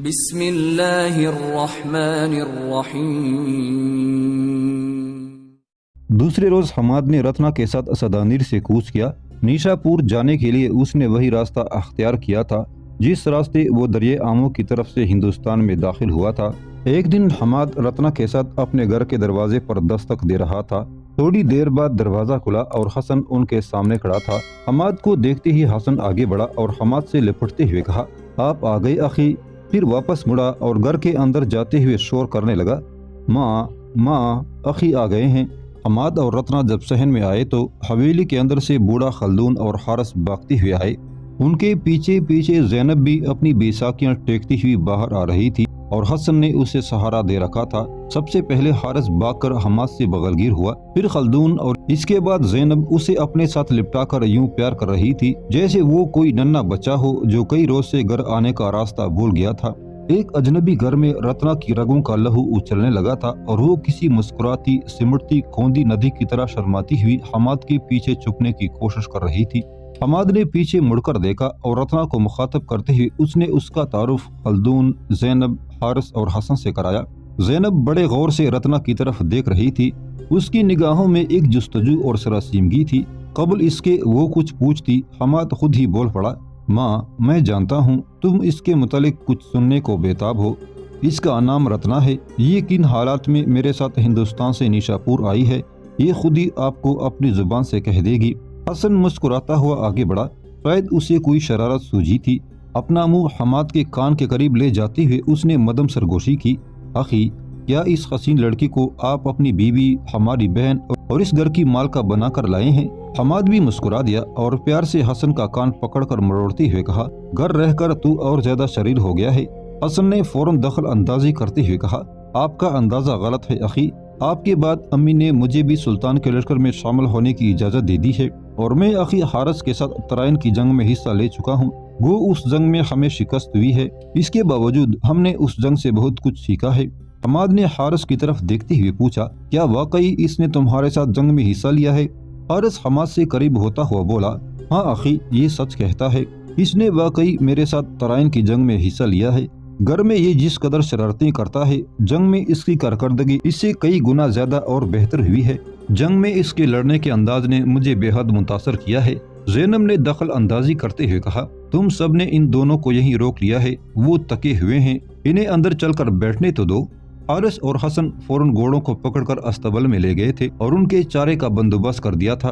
بسم اللہ الرحمن الرحیم۔ دوسرے روز حماد نے رتنا کے ساتھ اسدانیر سے کوچ کیا۔ نیشا پور جانے کے لیے اس نے وہی راستہ اختیار کیا تھا جس راستے وہ دریائے آمو کی طرف سے ہندوستان میں داخل ہوا تھا۔ ایک دن حماد رتنا کے ساتھ اپنے گھر کے دروازے پر دستک دے رہا تھا۔ تھوڑی دیر بعد دروازہ کھلا اور حسن ان کے سامنے کھڑا تھا۔ حماد کو دیکھتے ہی حسن آگے بڑھا اور حماد سے لپٹتے ہوئے کہا، آپ آ گئے اخی۔ پھر واپس مڑا اور گھر کے اندر جاتے ہوئے شور کرنے لگا، ماں اخی آ گئے ہیں۔ حماد اور رتنا جب صحن میں آئے تو حویلی کے اندر سے بوڑھا خلدون اور حارث بھاگتے ہوئے آئے۔ ان کے پیچھے پیچھے زینب بھی اپنی بیساکیاں ٹیکتی ہوئی باہر آ رہی تھی اور حسن نے اسے سہارا دے رکھا تھا۔ سب سے پہلے حارث بھاگ کر حماد سے بغل گیر ہوا، پھر خلدون اور اس کے بعد زینب اسے اپنے ساتھ لپٹا کر یوں پیار کر رہی تھی جیسے وہ کوئی ننھا بچہ ہو جو کئی روز سے گھر آنے کا راستہ بھول گیا تھا۔ ایک اجنبی گھر میں رتنا کی رگوں کا لہو اچھلنے لگا تھا اور وہ کسی مسکراتی سمٹتی کھوندی ندی کی طرح شرماتی ہوئی حماد کے پیچھے چھپنے کی کوشش کر رہی تھی۔ حماد نے پیچھے مڑ کر دیکھا اور رتنا کو مخاطب کرتے ہوئے اس نے اس کا تعارف خلدون، زینب، حارث اور حسن سے کرایا۔ زینب بڑے غور سے رتنا کی طرف دیکھ رہی تھی۔ اس کی نگاہوں میں ایک جستجو اور سراسیمگی تھی۔ قبل اس کے وہ کچھ پوچھتی حماد خود ہی بول پڑا، ماں میں جانتا ہوں تم اس کے متعلق کچھ سننے کو بےتاب ہو۔ اس کا نام رتنا ہے، یہ کن حالات میں میرے ساتھ ہندوستان سے نیشا پور آئی ہے یہ خود ہی آپ کو اپنی زبان سے کہہ دے گی۔ حسن مسکراتا ہوا آگے بڑھا، شاید اسے کوئی شرارت سوجی تھی۔ اپنا منہ حماد کے کان کے قریب لے جاتے ہوئے اس نے مدم سرگوشی کی، اخی کیا اس حسین لڑکی کو آپ اپنی بیوی، ہماری بہن اور اس گھر کی مالکہ بنا کر لائے ہیں؟ حماد بھی مسکرا دیا اور پیار سے حسن کا کان پکڑ کر مروڑتے ہوئے کہا، گھر رہ کر تو اور زیادہ شریر ہو گیا ہے۔ حسن نے فوراً دخل اندازی کرتے ہوئے کہا، آپ کا اندازہ غلط ہے اخی، آپ کے بعد امی نے مجھے بھی سلطان کے لشکر میں شامل ہونے کی اجازت دے دی ہے اور میں اخی حارث کے ساتھ ترائن کی جنگ میں حصہ لے چکا ہوں۔ وہ اس جنگ میں ہمیں شکست ہوئی ہے، اس کے باوجود ہم نے اس جنگ سے بہت کچھ سیکھا ہے۔ حماد نے حارث کی طرف دیکھتے ہوئے پوچھا، کیا واقعی اس نے تمہارے ساتھ جنگ میں حصہ لیا ہے؟ حارث حماد سے قریب ہوتا ہوا بولا، ہاں اخی یہ سچ کہتا ہے، اس نے واقعی میرے ساتھ ترائن کی جنگ میں حصہ لیا ہے۔ گھر میں یہ جس قدر شرارتیں کرتا ہے، جنگ میں اس کی کارکردگی اس سے کئی گنا زیادہ اور بہتر ہوئی ہے۔ جنگ میں اس کے لڑنے کے انداز نے مجھے بے حد متاثر کیا ہے۔ زینب نے دخل اندازی کرتے ہوئے کہا، تم سب نے ان دونوں کو یہیں روک لیا ہے، وہ تکے ہوئے ہیں، انہیں اندر چل کر بیٹھنے تو دو۔ حارث اور حسن فوراً گھوڑوں کو پکڑ کر استبل میں لے گئے تھے اور ان کے چارے کا بندوبست کر دیا تھا۔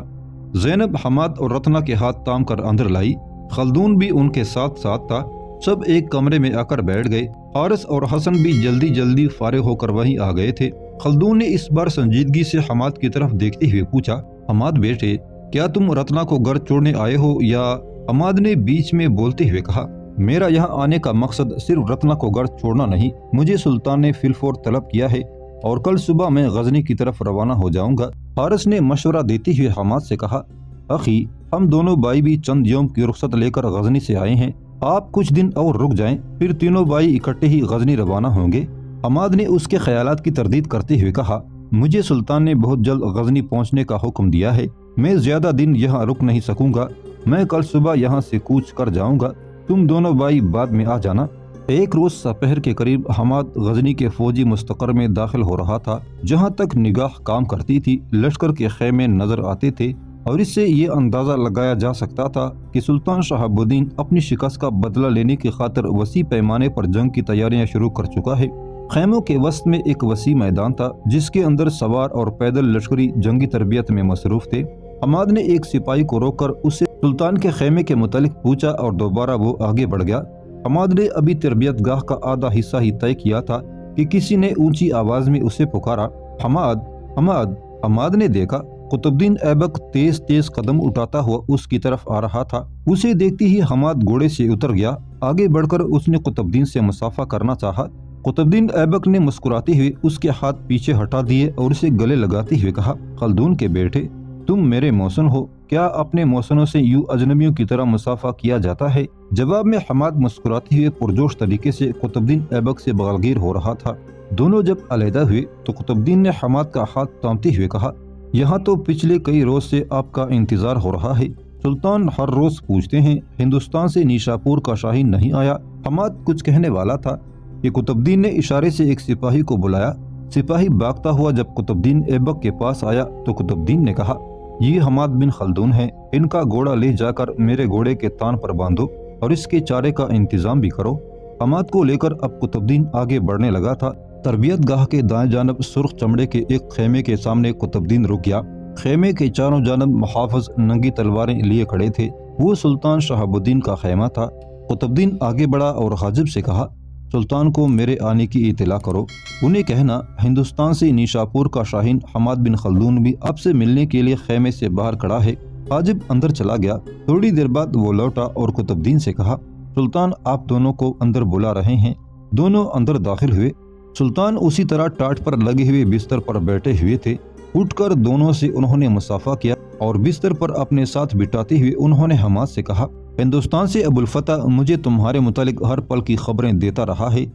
زینب حماد اور رتنا کے ہاتھ تام کر اندر لائی، خلدون بھی ان کے ساتھ ساتھ تھا۔ سب ایک کمرے میں آ کر بیٹھ گئے۔ حارث اور حسن بھی جلدی جلدی فارغ ہو کر وہیں آ گئے تھے۔ خلدون نے اس بار سنجیدگی سے حماد کی طرف دیکھتے ہوئے پوچھا، حماد بیٹے کیا تم رتنا کو گھر چھوڑنے آئے ہو یا؟ حماد نے بیچ میں بولتے ہوئے کہا، میرا یہاں آنے کا مقصد صرف رتنا کو گھر چھوڑنا نہیں، مجھے سلطان نے فی الفور طلب کیا ہے اور کل صبح میں غزنی کی طرف روانہ ہو جاؤں گا۔ حارث نے مشورہ دیتے ہوئے حماد سے کہا، اخی ہم دونوں بھائی بھی چند یوم کی رخصت لے کر غزنی سے آئے ہیں، آپ کچھ دن اور رک جائیں، پھر تینوں بھائی اکٹھے ہی غزنی روانہ ہوں گے۔ حماد نے اس کے خیالات کی تردید کرتے ہوئے کہا، مجھے سلطان نے بہت جلد غزنی پہنچنے کا حکم دیا ہے، میں زیادہ دن یہاں رک نہیں سکوں گا، میں کل صبح یہاں سے کوچ کر جاؤں گا، تم دونوں بھائی بعد میں آ جانا۔ ایک روز سپہر کے قریب حماد غزنی کے فوجی مستقر میں داخل ہو رہا تھا۔ جہاں تک نگاہ کام کرتی تھی لشکر کے خیمے نظر آتے تھے اور اس سے یہ اندازہ لگایا جا سکتا تھا کہ سلطان شہاب الدین اپنی شکست کا بدلہ لینے کی خاطر وسیع پیمانے پر جنگ کی تیاریاں شروع کر چکا ہے۔ خیموں کے وسط میں ایک وسیع میدان تھا جس کے اندر سوار اور پیدل لشکری جنگی تربیت میں مصروف تھے۔ حماد نے ایک سپاہی کو روک کر اس سے سلطان کے خیمے کے متعلق پوچھا اور دوبارہ وہ آگے بڑھ گیا۔ حماد نے ابھی تربیت گاہ کا آدھا حصہ ہی طے کیا تھا کہ کسی نے اونچی آواز میں اسے پکارا، حماد حماد۔ حماد نے دیکھا قطب الدین ایبک تیز تیز قدم اٹھاتا ہوا اس کی طرف آ رہا تھا۔ اسے دیکھتے ہی حماد گھوڑے سے اتر گیا۔ آگے بڑھ کر اس نے قطب الدین سے مصافحہ کرنا چاہا۔ قطب الدین ایبک نے مسکراتے ہوئے اس کے ہاتھ پیچھے ہٹا دیے اور اسے گلے لگاتے ہوئے کہا، خلدون کے بیٹے تم میرے محسن ہو، کیا اپنے محسنوں سے یوں اجنبیوں کی طرح مصافحہ کیا جاتا ہے؟ جواب میں حماد مسکراتے ہوئے پرجوش طریقے سے قطب الدین ایبک سے بغلگیر ہو رہا تھا۔ دونوں جب علیحدہ ہوئے تو قطب الدین نے حماد کا ہاتھ تھامتے ہوئے کہا، یہاں تو پچھلے کئی روز سے آپ کا انتظار ہو رہا ہے، سلطان ہر روز پوچھتے ہیں ہندوستان سے نیشا پور کا شاہین نہیں آیا۔ حماد کچھ کہنے والا تھا کہ قطب الدین نے اشارے سے ایک سپاہی کو بلایا۔ سپاہی بھاگتا ہوا جب قطب الدین ایبک کے پاس آیا تو قطب الدین نے کہا، یہ حماد بن خلدون ہے، ان کا گھوڑا لے جا کر میرے گھوڑے کے تان پر باندھو اور اس کے چارے کا انتظام بھی کرو۔ حماد کو لے کر اب قطب الدین آگے بڑھنے لگا تھا۔ تربیت گاہ کے دائیں جانب سرخ چمڑے کے ایک خیمے کے سامنے قطب الدین رک گیا۔ خیمے کے چاروں جانب محافظ ننگی تلواریں لیے کھڑے تھے۔ وہ سلطان شہاب الدین کا خیمہ تھا۔ قطب الدین آگے بڑھا اور حاجب سے کہا، سلطان کو میرے آنے کی اطلاع کرو، انہیں کہنا ہندوستان سے نیشاپور کا شاہین حماد بن خلدون بھی آپ سے ملنے کے لیے خیمے سے باہر کھڑا ہے۔ حاجب اندر چلا گیا۔ تھوڑی دیر بعد وہ لوٹا اور قطب الدین سے کہا، سلطان آپ دونوں کو اندر بلا رہے ہیں۔ دونوں اندر داخل ہوئے۔ سلطان اسی طرح ٹاٹ پر لگے ہوئے بستر پر بیٹھے ہوئے تھے۔ اٹھ کر دونوں سے انہوں نے مصافحہ کیا اور بستر پر اپنے ساتھ بٹھاتے ہوئے انہوں نے حماد سے کہا، ہندوستان سے ابوالفتح مجھے تمہارے متعلق ہر پل کی خبریں دیتا رہا ہے۔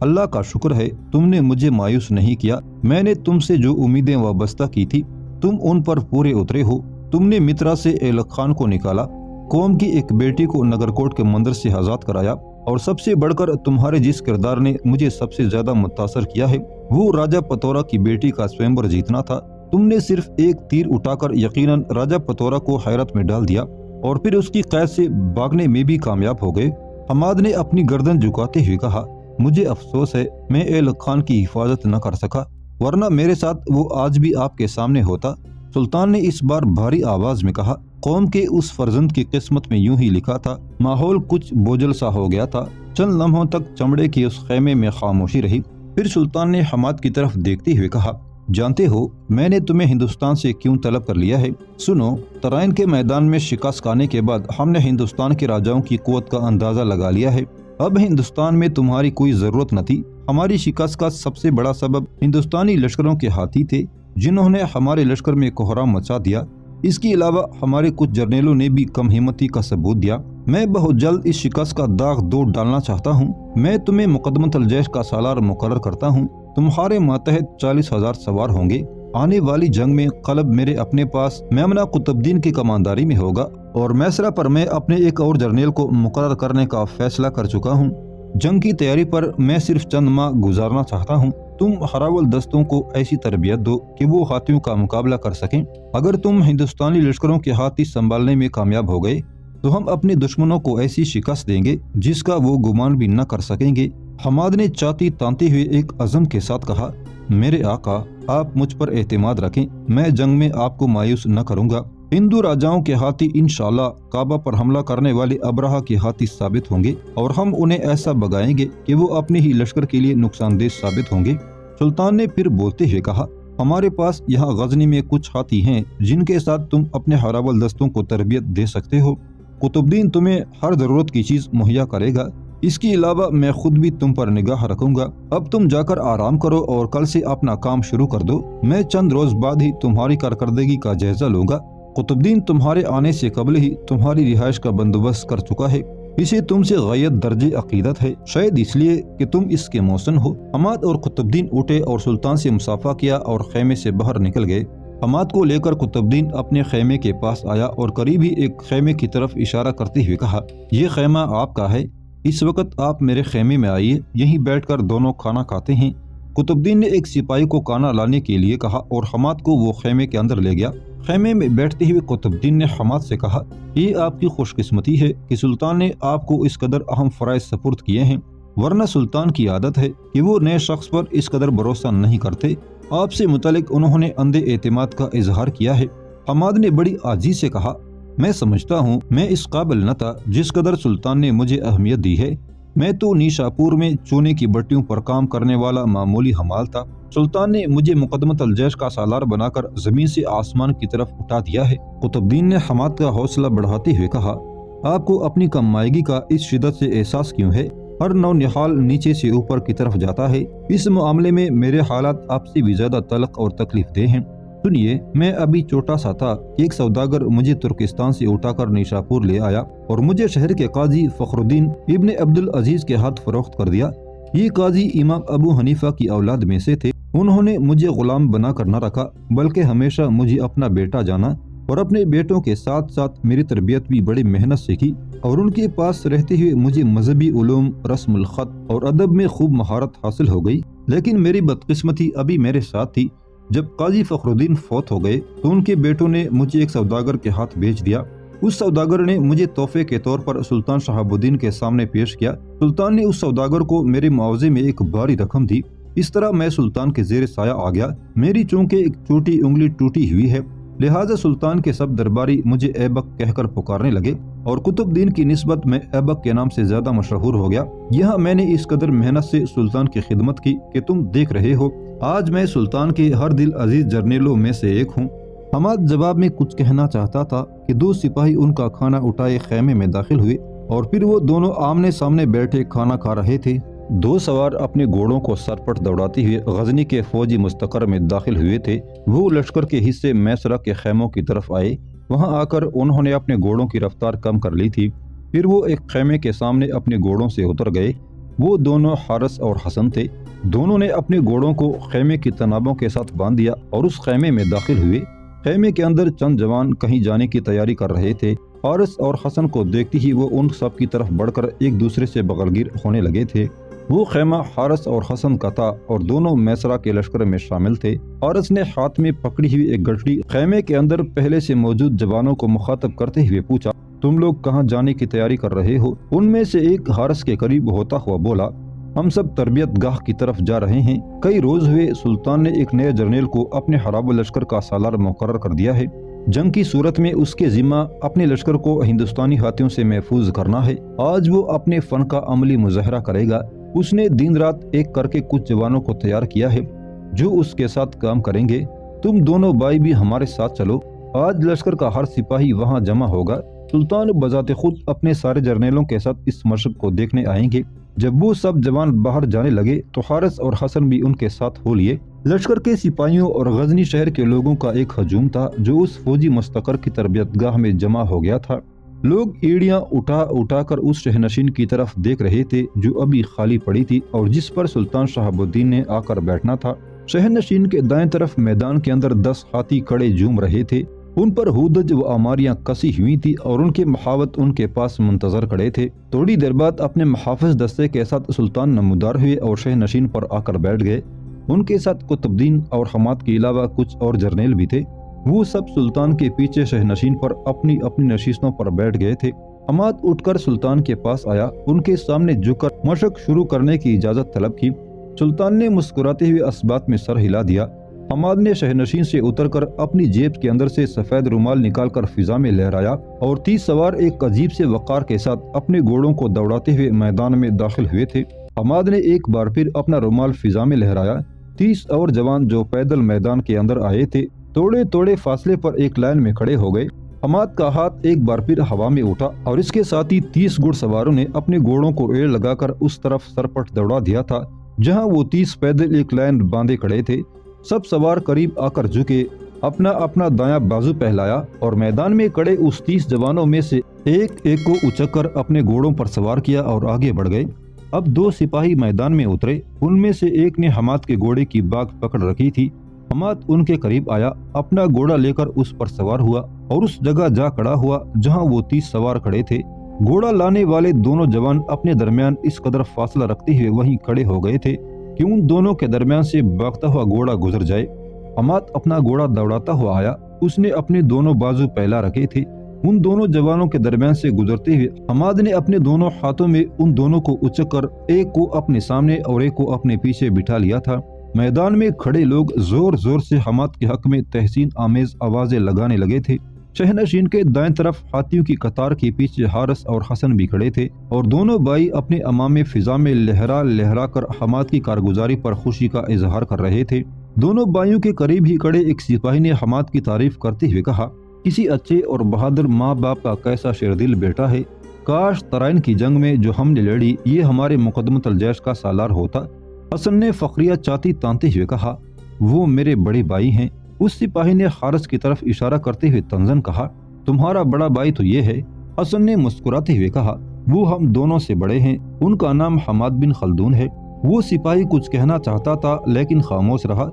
اللہ کا شکر ہے تم نے مجھے مایوس نہیں کیا۔ میں نے تم سے جو امیدیں وابستہ کی تھی تم ان پر پورے اترے ہو۔ تم نے مترا سے ایلک خان کو نکالا، قوم کی ایک بیٹی کو نگرکوٹ کے مندر سے آزاد کرایا، اور سب سے بڑھ کر تمہارے جس کردار نے مجھے سب سے زیادہ متاثر کیا ہے وہ راجہ پتورا کی بیٹی کا سوئمبر جیتنا تھا۔ تم نے صرف ایک تیر اٹھا کر یقیناً راجہ پتورا کو حیرت میں ڈال دیا اور پھر اس کی قید سے بھاگنے میں بھی کامیاب ہو گئے۔ حماد نے اپنی گردن جھکاتے ہوئے کہا، مجھے افسوس ہے میں ایلک خان کی حفاظت نہ کر سکا، ورنہ میرے ساتھ وہ آج بھی آپ کے سامنے ہوتا۔ سلطان نے اس بار بھاری آواز میں کہا، قوم کے اس فرزند کی قسمت میں یوں ہی لکھا تھا۔ ماحول کچھ بوجھل سا ہو گیا تھا۔ چند لمحوں تک چمڑے کے اس خیمے میں خاموشی رہی۔ پھر سلطان نے حماد کی طرف دیکھتے ہوئے کہا، جانتے ہو میں نے تمہیں ہندوستان سے کیوں طلب کر لیا ہے؟ سنو، ترائن کے میدان میں شکست کھانے کے بعد ہم نے ہندوستان کے راجاؤں کی قوت کا اندازہ لگا لیا ہے۔ اب ہندوستان میں تمہاری کوئی ضرورت نہ تھی۔ ہماری شکست کا سب سے بڑا سبب ہندوستانی لشکروں کے ہاتھی تھے جنہوں نے ہمارے لشکر میں کوہرام مچا دیا۔ اس کے علاوہ ہمارے کچھ جرنیلوں نے بھی کم ہمتی کا ثبوت دیا۔ میں بہت جلد اس شکست کا داغ دور ڈالنا چاہتا ہوں۔ میں تمہیں مقدمۃ الجیش کا سالار مقرر کرتا ہوں۔ تمہارے ماتحت 40,000 سوار ہوں گے۔ آنے والی جنگ میں قلب میرے اپنے پاس میمنہ قطب الدین کی کمانداری میں ہوگا اور میسرہ پر میں اپنے ایک اور جرنیل کو مقرر کرنے کا فیصلہ کر چکا ہوں۔ جنگ کی تیاری پر میں صرف چند ماہ گزارنا چاہتا ہوں۔ تم ہراول دستوں کو ایسی تربیت دو کہ وہ ہاتھیوں کا مقابلہ کر سکیں۔ اگر تم ہندوستانی لشکروں کے ہاتھی سنبھالنے میں کامیاب ہو گئے تو ہم اپنے دشمنوں کو ایسی شکست دیں گے جس کا وہ گمان بھی نہ کر سکیں گے۔ حماد نے چھاتی تانتے ہوئے ایک عزم کے ساتھ کہا، میرے آقا آپ مجھ پر اعتماد رکھیں، میں جنگ میں آپ کو مایوس نہ کروں گا۔ ہندو راجاؤں کے ہاتھی انشاءاللہ کعبہ پر حملہ کرنے والے ابرہہ کے ہاتھی ثابت ہوں گے اور ہم انہیں ایسا بگائیں گے کہ وہ اپنے ہی لشکر کے لیے نقصان دہ ثابت ہوں گے۔ سلطان نے پھر بولتے ہوئے کہا، ہمارے پاس یہاں غزنی میں کچھ ہاتھی ہیں جن کے ساتھ تم اپنے ہراول دستوں کو تربیت دے سکتے ہو۔ قطب الدین تمہیں ہر ضرورت کی چیز مہیا کرے گا۔ اس کے علاوہ میں خود بھی تم پر نگاہ رکھوں گا۔ اب تم جا کر آرام کرو اور کل سے اپنا کام شروع کر دو۔ میں چند روز بعد ہی تمہاری کارکردگی کا جائزہ لوں گا۔ قطب الدین تمہارے آنے سے قبل ہی تمہاری رہائش کا بندوبست کر چکا ہے۔ اسے تم سے غایت درجے عقیدت ہے، شاید اس لیے کہ تم اس کے موسن ہو۔ حماد اور قطب الدین اٹھے اور سلطان سے مصافحہ کیا اور خیمے سے باہر نکل گئے۔ حماد کو لے کر قطب الدین اپنے خیمے کے پاس آیا اور قریب ہی ایک خیمے کی طرف اشارہ کرتے ہوئے کہا، یہ خیمہ آپ کا ہے، اس وقت آپ میرے خیمے میں آئیے، یہیں بیٹھ کر دونوں کھانا کھاتے ہیں۔ قطب الدین نے ایک سپاہی کو کھانا لانے کے لیے کہا اور حماد کو وہ خیمے کے اندر لے گیا۔ خیمے میں بیٹھتے ہوئے قطب الدین نے حماد سے کہا، یہ آپ کی خوش قسمتی ہے کہ سلطان نے آپ کو اس قدر اہم فرائض سپرد کیے ہیں، ورنہ سلطان کی عادت ہے کہ وہ نئے شخص پر اس قدر بھروسہ نہیں کرتے۔ آپ سے متعلق انہوں نے اندھے اعتماد کا اظہار کیا ہے۔ حماد نے بڑی عاجزی سے کہا، میں سمجھتا ہوں میں اس قابل نہ تھا جس قدر سلطان نے مجھے اہمیت دی ہے۔ میں تو نیشاپور میں چونے کی بٹیوں پر کام کرنے والا معمولی حمال تھا۔ سلطان نے مجھے مقدمۃ الجیش کا سالار بنا کر زمین سے آسمان کی طرف اٹھا دیا ہے۔ قطب الدین نے حماد کا حوصلہ بڑھاتے ہوئے کہا، آپ کو اپنی کم مائگی کا اس شدت سے احساس کیوں ہے؟ ہر نو نحال نیچے سے اوپر کی طرف جاتا ہے۔ اس معاملے میں میرے حالات آپ سے بھی زیادہ تلخ اور تکلیف دہ ہیں۔ سنیے، میں ابھی چھوٹا سا تھا کہ ایک سوداگر مجھے ترکستان سے اٹھا کر نیشاپور لے آیا اور مجھے شہر کے قاضی فخر الدین ابن عبد العزیز کے ہاتھ فروخت کر دیا۔ یہ قاضی امام ابو حنیفہ کی اولاد میں سے تھے۔ انہوں نے مجھے غلام بنا کر نہ رکھا بلکہ ہمیشہ مجھے اپنا بیٹا جانا اور اپنے بیٹوں کے ساتھ ساتھ میری تربیت بھی بڑی محنت سے کی، اور ان کے پاس رہتے ہوئے مجھے مذہبی علوم، رسم الخط اور ادب میں خوب مہارت حاصل ہو گئی۔ لیکن میری بدقسمتی ابھی میرے ساتھ تھی۔ جب قاضی فخر الدین فوت ہو گئے تو ان کے بیٹوں نے مجھے ایک سوداگر کے ہاتھ بیچ دیا۔ اس سوداگر نے مجھے تحفے کے طور پر سلطان شہاب الدین کے سامنے پیش کیا۔ سلطان نے اس سوداگر کو میرے معاوضے میں ایک بھاری رقم دی۔ اس طرح میں سلطان کے زیر سایہ آ گیا۔ میری چونکہ ایک چھوٹی انگلی ٹوٹی ہوئی ہے، لہٰذا سلطان کے سب درباری مجھے ایبک کہہ کر پکارنے لگے، اور قطب دین کی نسبت میں ایبک کے نام سے زیادہ مشہور ہو گیا۔ یہاں میں نے اس قدر محنت سے سلطان کی خدمت کی کہ تم دیکھ رہے ہو آج میں سلطان کے ہر دل عزیز جرنیلوں میں سے ایک ہوں۔ حماد جواب میں کچھ کہنا چاہتا تھا کہ دو سپاہی ان کا کھانا اٹھائے خیمے میں داخل ہوئے، اور پھر وہ دونوں آمنے سامنے بیٹھے کھانا کھا رہے تھے۔ دو سوار اپنے گھوڑوں کو سرپٹ دوڑاتے ہوئے غزنی کے فوجی مستقر میں داخل ہوئے تھے۔ وہ لشکر کے حصے میسرہ کے خیموں کی طرف آئے۔ وہاں آ کر انہوں نے اپنے گھوڑوں کی رفتار کم کر لی تھی۔ پھر وہ ایک خیمے کے سامنے اپنے گھوڑوں سے اتر گئے۔ وہ دونوں حارث اور حسن تھے۔ دونوں نے اپنے گھوڑوں کو خیمے کی تنابوں کے ساتھ باندھ دیا اور اس خیمے میں داخل ہوئے۔ خیمے کے اندر چند جوان کہیں جانے کی تیاری کر رہے تھے۔ حارث اور حسن کو دیکھتے ہی وہ ان سب کی طرف بڑھ کر ایک دوسرے سے بغلگیر ہونے لگے تھے۔ وہ خیمہ حارث اور حسن کا تھا اور دونوں میسرہ کے لشکر میں شامل تھے۔ حارث نے ہاتھ میں پکڑی ہوئی ایک گٹھڑی خیمے کے اندر پہلے سے موجود جوانوں کو مخاطب کرتے ہوئے پوچھا، تم لوگ کہاں جانے کی تیاری کر رہے ہو؟ ان میں سے ایک حارث کے قریب ہوتا ہوا بولا، ہم سب تربیت گاہ کی طرف جا رہے ہیں۔ کئی روز ہوئے سلطان نے ایک نئے جرنیل کو اپنے حراب لشکر کا سالار مقرر کر دیا ہے۔ جنگ کی صورت میں اس کے ذمہ اپنے لشکر کو ہندوستانی ہاتھیوں سے محفوظ کرنا ہے۔ آج وہ اپنے فن کا عملی مظاہرہ کرے گا۔ اس نے دن رات ایک کر کے کچھ جوانوں کو تیار کیا ہے جو اس کے ساتھ کام کریں گے۔ تم دونوں بھائی بھی ہمارے ساتھ چلو۔ آج لشکر کا ہر سپاہی وہاں جمع ہوگا۔ سلطان بذات خود اپنے سارے جرنیلوں کے ساتھ اس مشق کو دیکھنے آئیں گے۔ جب وہ سب جوان باہر جانے لگے تو حارث اور حسن بھی ان کے ساتھ ہو لیے۔ لشکر کے سپاہیوں اور غزنی شہر کے لوگوں کا ایک ہجوم تھا جو اس فوجی مستقر کی تربیت گاہ میں جمع ہو گیا تھا۔ لوگ ایڑیاں اٹھا اٹھا کر اس شہنشین کی طرف دیکھ رہے تھے جو ابھی خالی پڑی تھی اور جس پر سلطان شہاب الدین نے آ کر بیٹھنا تھا۔ شہنشین کے دائیں طرف میدان کے اندر 10 ہاتھی کھڑے جھوم رہے تھے۔ ان پر ہودج و آماریاں کسی ہوئی تھی اور ان کے محاوت ان کے پاس منتظر کھڑے تھے۔ تھوڑی دیر بعد اپنے محافظ دستے کے ساتھ سلطان نمودار ہوئے اور شہنشین پر آ کر بیٹھ گئے۔ ان کے ساتھ قطب دین اور حماد کے علاوہ کچھ اور جرنیل بھی تھے۔ وہ سب سلطان کے پیچھے شہنشین پر اپنی اپنی نشستوں پر بیٹھ گئے تھے۔ حماد اٹھ کر سلطان کے پاس آیا، ان کے سامنے جھک کر مشق شروع کرنے کی اجازت طلب کی۔ سلطان نے مسکراتے ہوئے اسبات میں سر ہلا دیا۔ حماد نے شہنشین سے اتر کر اپنی جیب کے اندر سے سفید رومال نکال کر فضا میں لہرایا اور 30 سوار ایک عجیب سے وقار کے ساتھ اپنے گھوڑوں کو دوڑاتے ہوئے میدان میں داخل ہوئے تھے۔ حماد نے ایک بار پھر اپنا رومال فضا میں لہرایا۔ 30 اور جوان جو پیدل میدان کے اندر آئے تھے توڑے توڑے فاصلے پر ایک لائن میں کھڑے ہو گئے۔ حماد کا ہاتھ ایک بار پھر ہوا میں اٹھا اور اس کے ساتھ ہی 30 گھڑ سواروں نے اپنے گھوڑوں کو ایڑ لگا کر اس طرف سرپٹ دوڑا دیا تھا جہاں وہ 30 پیدل ایک لائن باندھے کھڑے تھے۔ سب سوار قریب آ کر جھکے، اپنا اپنا دایاں بازو پہلایا اور میدان میں کھڑے اس 30 جوانوں میں سے ایک ایک کو اچک کر اپنے گھوڑوں پر سوار کیا اور آگے بڑھ گئے۔ اب 2 سپاہی میدان میں اترے۔ ان میں سے ایک نے حماد کے گھوڑے کی باگ پکڑ رکھی تھی۔ حماد ان کے قریب آیا، اپنا گھوڑا لے کر اس پر سوار ہوا اور اس جگہ جا کھڑا ہوا جہاں وہ 30 سوار کھڑے تھے۔ گھوڑا لانے والے دونوں جوان اپنے درمیان اس قدر فاصلہ رکھتے ہوئے وہیں کھڑے ہو گئے تھے کہ ان دونوں کے درمیان سے بھاگتا ہوا گھوڑا گزر جائے۔ حماد اپنا گھوڑا دوڑاتا ہوا آیا، اس نے اپنے دونوں بازو پھیلا رکھے تھے۔ ان دونوں جوانوں کے درمیان سے گزرتے ہوئے حماد نے اپنے دونوں ہاتھوں میں ان دونوں کو اچک کر ایک کو اپنے سامنے اور ایک کو اپنے پیچھے بٹھا لیا تھا۔ میدان میں کھڑے لوگ زور زور سے حماد کے حق میں تحسین آمیز آوازیں لگانے لگے تھے۔ شہنشین کے دائیں طرف ہاتھیوں کی قطار کے پیچھے حارث اور حسن بھی کھڑے تھے اور دونوں بھائی اپنے امامے فضا میں لہرا لہرا کر حماد کی کارگزاری پر خوشی کا اظہار کر رہے تھے۔ دونوں بھائیوں کے قریب ہی کھڑے ایک سپاہی نے حماد کی تعریف کرتے ہوئے کہا، کسی اچھے اور بہادر ماں باپ کا کیسا شیردل بیٹا ہے۔ کاش ترائن کی جنگ میں جو ہم نے لڑی یہ ہمارے مقدمۃ الجیش کا سالار ہوتا۔ حسن نے فخریہ چاتی تانتے ہوئے کہا، وہ میرے بڑے بھائی ہیں۔ اس سپاہی نے حارث کی طرف اشارہ کرتے ہوئے طنزاً کہا، تمہارا بڑا بھائی تو یہ ہے۔ حسن نے مسکراتے ہوئے کہا، وہ ہم دونوں سے بڑے ہیں، ان کا نام حماد بن خلدون ہے۔ وہ سپاہی کچھ کہنا چاہتا تھا لیکن خاموش رہا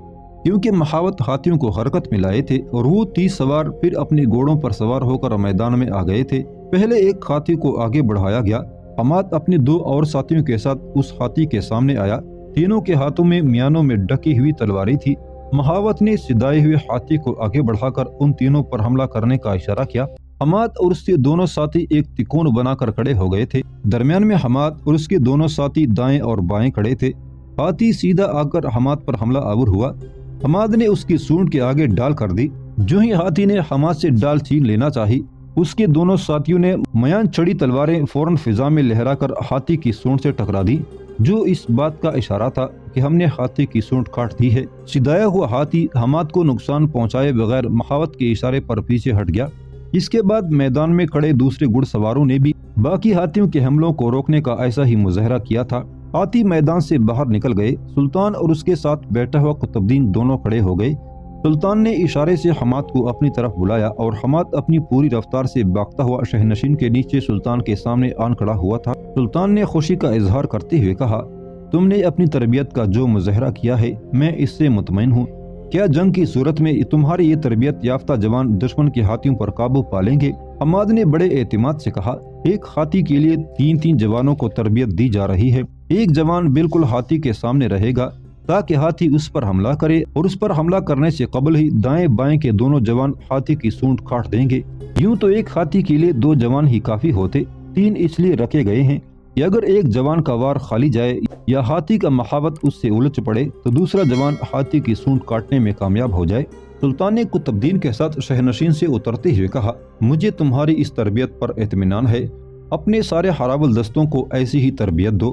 کیونکہ محاوت ہاتھیوں کو حرکت میں لائے تھے اور وہ 30 سوار پھر اپنے گھوڑوں پر سوار ہو کر میدان میں آ گئے تھے۔ پہلے ایک ہاتھی کو آگے بڑھایا گیا۔ حماد اپنے 2 اور ساتھیوں کے ساتھ اس ہاتھی کے سامنے آیا۔ تینوں کے ہاتھوں میں میانوں میں ڈکی ہوئی تلواریں تھی۔ محاوت نے سدائے ہوئے ہاتھی کو آگے بڑھا کر ان تینوں پر حملہ کرنے کا اشارہ کیا۔ حماد اور اس کے دونوں ساتھی ایک تکون بنا کر کھڑے ہو گئے تھے۔ درمیان میں حماد اور اس کے دونوں ساتھی دائیں اور بائیں کھڑے تھے۔ ہاتھی سیدھا آ کر حماد پر حملہ آور ہوا۔ حماد نے اس کی سونڈ کے آگے ڈال کر دی۔ جو ہی ہاتھی نے حماد سے ڈال چھین لینا چاہی، اس کے دونوں ساتھیوں نے میان چڑی تلواریں فوراً فضا میں لہرا کر ہاتھی کی سونڈ سے ٹکرا دی، جو اس بات کا اشارہ تھا کہ ہم نے ہاتھی کی سونڈ کاٹ دی ہے۔ سدایا ہوا ہاتھی حماد کو نقصان پہنچائے بغیر محاوت کے اشارے پر پیچھے ہٹ گیا۔ اس کے بعد میدان میں کھڑے دوسرے گھڑ سواروں نے بھی باقی ہاتھیوں کے حملوں کو روکنے کا ایسا ہی مظاہرہ کیا تھا۔ ہاتھی میدان سے باہر نکل گئے۔ سلطان اور اس کے ساتھ بیٹھا ہوا قطب الدین دونوں کھڑے ہو گئے۔ سلطان نے اشارے سے حماد کو اپنی طرف بلایا اور حماد اپنی پوری رفتار سے بھاگتا ہوا شہنشین کے نیچے سلطان کے سامنے آن کھڑا ہوا تھا۔ سلطان نے خوشی کا اظہار کرتے ہوئے کہا، تم نے اپنی تربیت کا جو مظاہرہ کیا ہے میں اس سے مطمئن ہوں۔ کیا جنگ کی صورت میں تمہاری یہ تربیت یافتہ جوان دشمن کے ہاتھیوں پر قابو پالیں گے؟ حماد نے بڑے اعتماد سے کہا، ایک ہاتھی کے لیے 3 جوانوں کو تربیت دی جا رہی ہے۔ ایک جوان بالکل ہاتھی کے سامنے رہے گا تاکہ ہاتھی اس پر حملہ کرے، اور اس پر حملہ کرنے سے قبل ہی دائیں بائیں کے دونوں جوان ہاتھی کی سونڈ کاٹ دیں گے۔ یوں تو ایک ہاتھی کے لیے 2 جوان ہی کافی ہوتے، 3 اس لیے رکھے گئے ہیں کہ اگر ایک جوان کا وار خالی جائے یا ہاتھی کا محاوت اس سے الجھ پڑے تو دوسرا جوان ہاتھی کی سونڈ کاٹنے میں کامیاب ہو جائے۔ سلطان نے قطب الدین کے ساتھ شہنشین سے اترتے ہوئے کہا، مجھے تمہاری اس تربیت پر اطمینان ہے، اپنے سارے ہراول دستوں کو ایسی ہی تربیت دو۔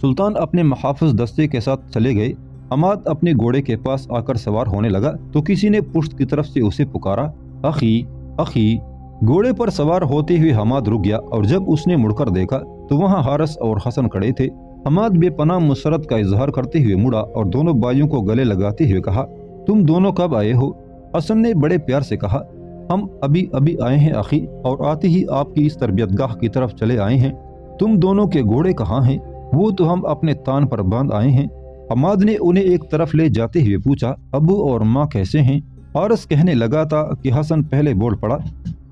سلطان اپنے محافظ دستے کے ساتھ چلے گئے۔ حماد اپنے گھوڑے کے پاس آ کر سوار ہونے لگا تو کسی نے پشت کی طرف سے اسے پکارا، اخی اخی۔ گھوڑے پر سوار ہوتے ہوئے حماد رک گیا اور جب اس نے مڑ کر دیکھا تو وہاں حارث اور حسن کھڑے تھے۔ حماد بے پناہ مسرت کا اظہار کرتے ہوئے مڑا اور دونوں بھائیوں کو گلے لگاتے ہوئے کہا، تم دونوں کب آئے ہو؟ حسن نے بڑے پیار سے کہا، ہم ابھی آئے ہیں اخی، اور آتے ہی آپ کی اس تربیت گاہ کی طرف چلے آئے ہیں۔ تم دونوں کے گھوڑے کہاں ہیں؟ وہ تو ہم اپنے تان پر باندھ آئے ہیں۔ حماد نے انہیں ایک طرف لے جاتے ہوئے پوچھا، ابو اور ماں کیسے ہیں؟ حارث کہنے لگا تھا کہ حسن پہلے بول پڑا،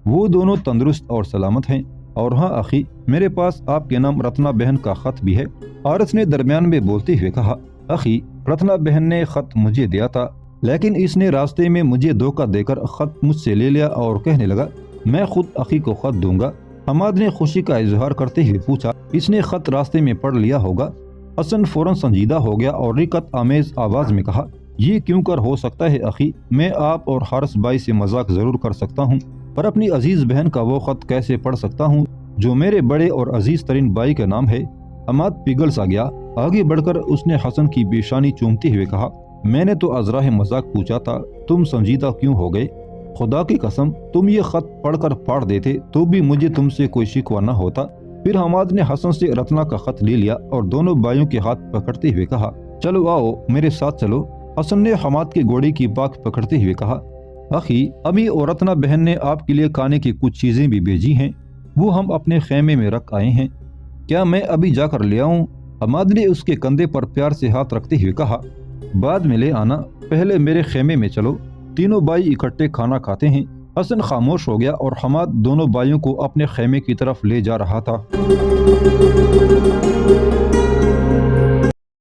وہ دونوں تندرست اور سلامت ہیں، اور ہاں اخی، میرے پاس آپ کے نام رتنا بہن کا خط بھی ہے۔ حارث نے درمیان میں بولتے ہوئے کہا، اخی، رتنا بہن نے خط مجھے دیا تھا، لیکن اس نے راستے میں مجھے دھوکہ دے کر خط مجھ سے لے لیا اور کہنے لگا میں خود اخی کو خط دوں گا۔ حماد نے خوشی کا اظہار کرتے ہوئے پوچھا، اس نے خط راستے میں پڑھ لیا ہوگا؟ حسن فوراً سنجیدہ ہو گیا اور رقت آمیز آواز میں کہا، یہ کیوں کر ہو سکتا ہے اخی، میں آپ اور حارث بھائی سے مذاق ضرور کر سکتا ہوں، پر اپنی عزیز بہن کا وہ خط کیسے پڑھ سکتا ہوں جو میرے بڑے اور عزیز ترین بھائی کا نام ہے؟ حماد پگھل سا گیا۔ آگے بڑھ کر اس نے حسن کی پیشانی چومتے ہوئے کہا، میں نے تو ازراہ مذاق پوچھا تھا، تم سنجیدہ کیوں ہو گئے؟ خدا کی قسم، تم یہ خط پڑھ کر پھاڑ دیتے تو بھی مجھے تم سے کوئی شکوہ نہ ہوتا۔ پھر حماد نے حسن سے رتنا کا خط لے لیا اور دونوں بھائیوں کے ہاتھ پکڑتے ہوئے کہا، چلو آؤ میرے ساتھ چلو۔ حسن نے حماد کے گھوڑے کی باک پکڑتے ہوئے کہا، اخی، امی اور رتنا بہن نے آپ کے لیے کھانے کی کچھ چیزیں بھی بھیجی ہیں، وہ ہم اپنے خیمے میں رکھ آئے ہیں، کیا میں ابھی جا کر لے آؤں؟ حماد نے اس کے کندھے پر پیار سے ہاتھ رکھتے ہوئے کہا، بعد میں لے آنا، پہلے میرے خیمے میں چلو۔ تینوں بھائی اکٹھے کھانا کھاتے ہیں۔ حسن خاموش ہو گیا اور حماد دونوں بھائیوں کو اپنے خیمے کی طرف لے جا رہا تھا۔